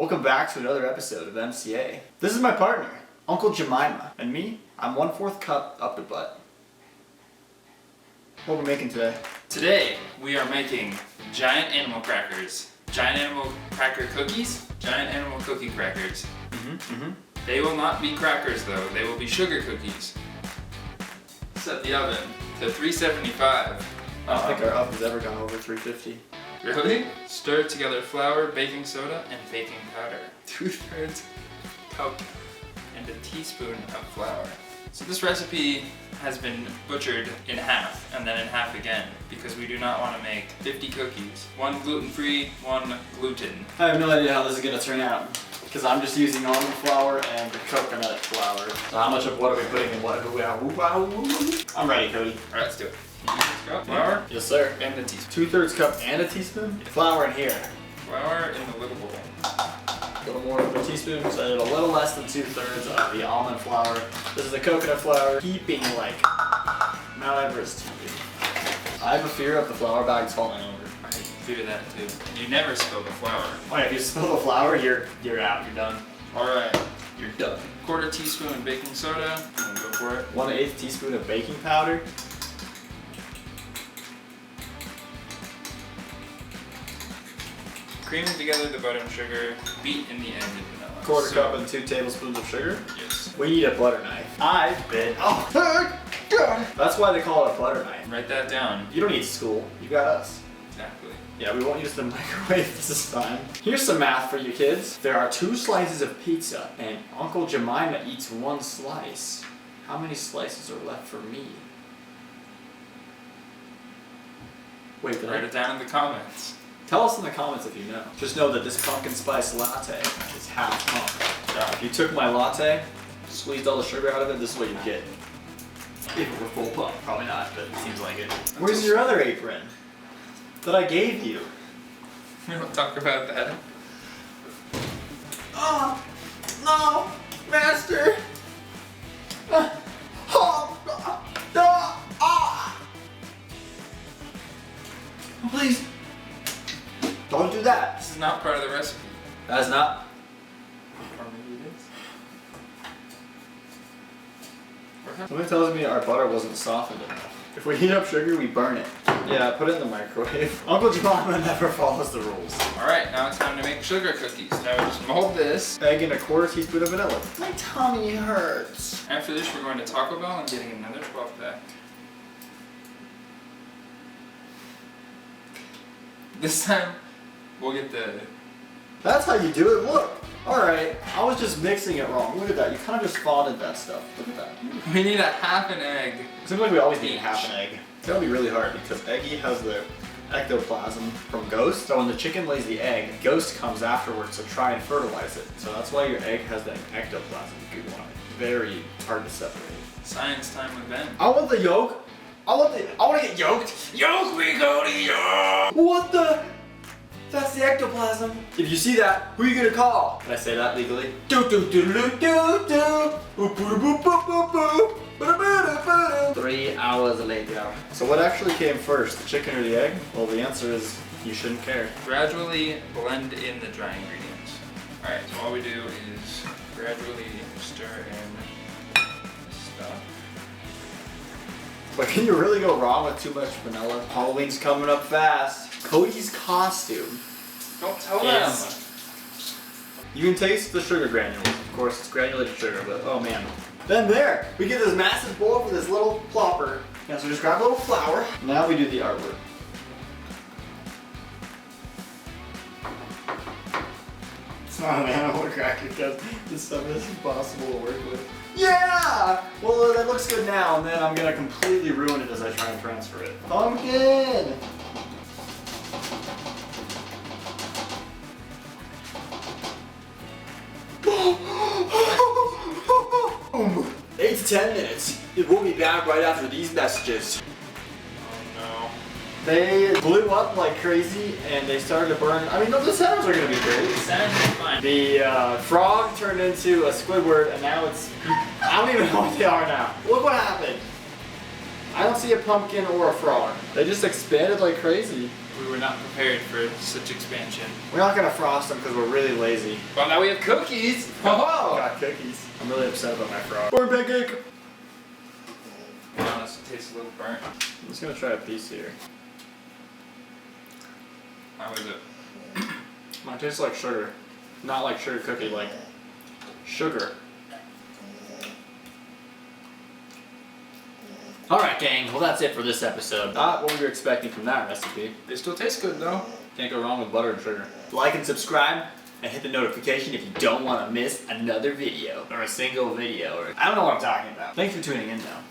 Welcome back to another episode of MCA. This is my partner, Uncle Jemima, and me, I'm 1/4 cup up the butt. What are we making today? Today, we are making giant animal crackers. Giant animal cracker cookies, giant animal cookie crackers. They will not be crackers though, they will be sugar cookies. Set the oven to 375. I don't think our oven has ever gone over 350. Really? Stir together flour, baking soda, and baking powder. 2/3 cup and a teaspoon of flour. So this recipe has been butchered in half and then in half again because we do not want to make 50 cookies. One gluten-free, one gluten. I have no idea how this is going to turn out because I'm just using almond flour and coconut flour. So how much of what are we putting in what? I'm ready, Cody. Alright, let's do it. Flour Yes, sir. and a teaspoon. 2/3 cup and a teaspoon? Flour in here. Flour in the little bowl. A little more than a teaspoon, so I did a little less than 2/3 of the almond flour. This is the coconut flour, heaping like Mount Everest. I have a fear of the flour bags falling over. I fear that too. You never spill the flour. Oh yeah, if you spill the flour, you're out, you're done. Alright, You're done. 1/4 teaspoon baking soda. I'm gonna go for it. 1/8 teaspoon of baking powder. Creaming together the butter and sugar, beat in the end in vanilla. 1/4 cup and 2 tablespoons of sugar. Yes. We need a butter knife. I've been. Oh, God. That's why they call it a butter knife. Write that down. You don't need school. You got us. Exactly. Yeah, we won't use the microwave this time. Here's some math for you kids. There are 2 slices of pizza, and Uncle Jemima eats 1 slice. How many slices are left for me? Wait, did Write it down in the comments. Tell us in the comments if you know. Just know that this pumpkin spice latte is half pump. Now, if you took my latte, squeezed all the sugar out of it, this is what you'd get. If it were full pump. Probably not, but it seems like it. Where's your other apron that I gave you? We don't talk about that. Oh, no, master. Please, don't do that. This is not part of the recipe. That is not. Or maybe it is. Something tells me our butter wasn't softened enough. If we heat up sugar, we burn it. Yeah, put it in the microwave. Uncle Jemima never follows the rules. Alright, now it's time to make sugar cookies. Now we just mold this. Egg and a 1/4 teaspoon of vanilla. My tummy hurts. After this, we're going to Taco Bell and getting another 12-pack. This time, we'll get the... That's how you do it, look. Alright, I was just mixing it wrong. Look at that, you kind of just fonded that stuff. Look at that. We need a half an egg. It seems like we always need half an egg. It's gonna be really hard because Eggy has the ectoplasm from Ghost. So when the chicken lays the egg, Ghost comes afterwards to try and fertilize it. So that's why your egg has the ectoplasm goo on it. Very hard to separate. Science time with Ben. I want the yolk. I want to get yolked. Yolk me, Cody, yolk! What the? That's the ectoplasm. If you see that, who are you gonna call? Can I say that legally? Do do do do do do. 3 hours later. So what actually came first, the chicken or the egg? Well, the answer is you shouldn't care. Gradually blend in the dry ingredients. Alright, so all we do is gradually stir in this stuff. But can you really go wrong with too much vanilla? Halloween's coming up fast. Cody's costume. Don't tell them! You can taste the sugar granules. Of course, it's granulated sugar, but oh man. Then there, we get this massive bowl for this little plopper. Yeah, so just grab a little flour. Now we do the artwork. It's not an animal cracker because this stuff is impossible to work with. Yeah! Well, that looks good now, and then I'm gonna completely ruin it as I try and transfer it. Pumpkin! 8 to 10 minutes. We'll be back right after these messages. Oh no. They blew up like crazy and they started to burn. I mean, the sounds are gonna be great. The sounds are fine. The frog turned into a Squidward and now it's... I don't even know what they are now. Look what happened. I don't see a pumpkin or a frog. They just expanded like crazy. We were not prepared for such expansion. We're not gonna frost them because we're really lazy. Well, now we have cookies. Oh, got cookies. I'm really upset about my frog. Corn pancake. To be honest, it tastes a little burnt. I'm just gonna try a piece here. How is it? Mine tastes like sugar. Not like sugar cookie, like sugar. Alright gang, well that's it for this episode. Not what we were expecting from that recipe. They still taste good though. Can't go wrong with butter and sugar. Like and subscribe, and hit the notification if you don't want to miss another video, or a single video, or I don't know what I'm talking about. Thanks for tuning in though.